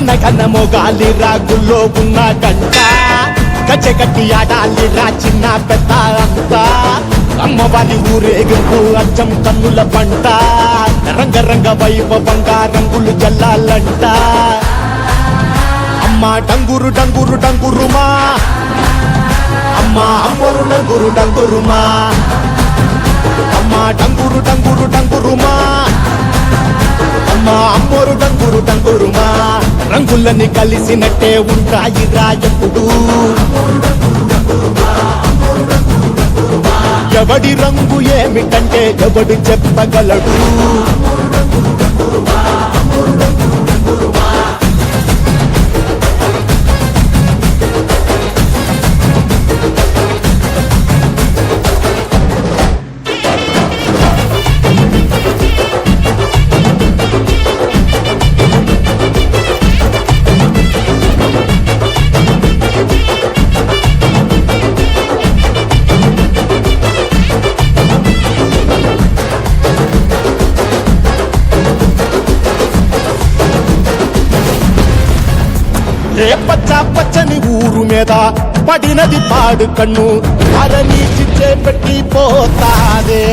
గనగన మొగాలి రాగుల్లో ఉన్న గంట గజగట్టి ఆడాలి రా చిన్న పెద్ద అంతా అమ్మవారి ఊరేగింపు అచ్చం కన్నుల పంట రంగరంగ వైభవంగా రంగులు జల్లాలంట అమ్మ డంగురు డంగురు డంగురుమా అమ్మ అమ్మోరు డంగురు డంగురుమా అమ్మ డంగురు డంగురు డంగురుమా అమ్మ అమ్మోరు డంగురు డంగురుమా రంగులని కలిసినట్టే ఉంటాయి రా ఎప్పుడు ఎవడి రంగు ఏమిటంటే ఎవడు చెప్పగలడు ఏ పచ్చ పచ్చని ఊరు మీద పడినది పాడు కన్ను అరని చిచ్చే పెట్టి పోతాదే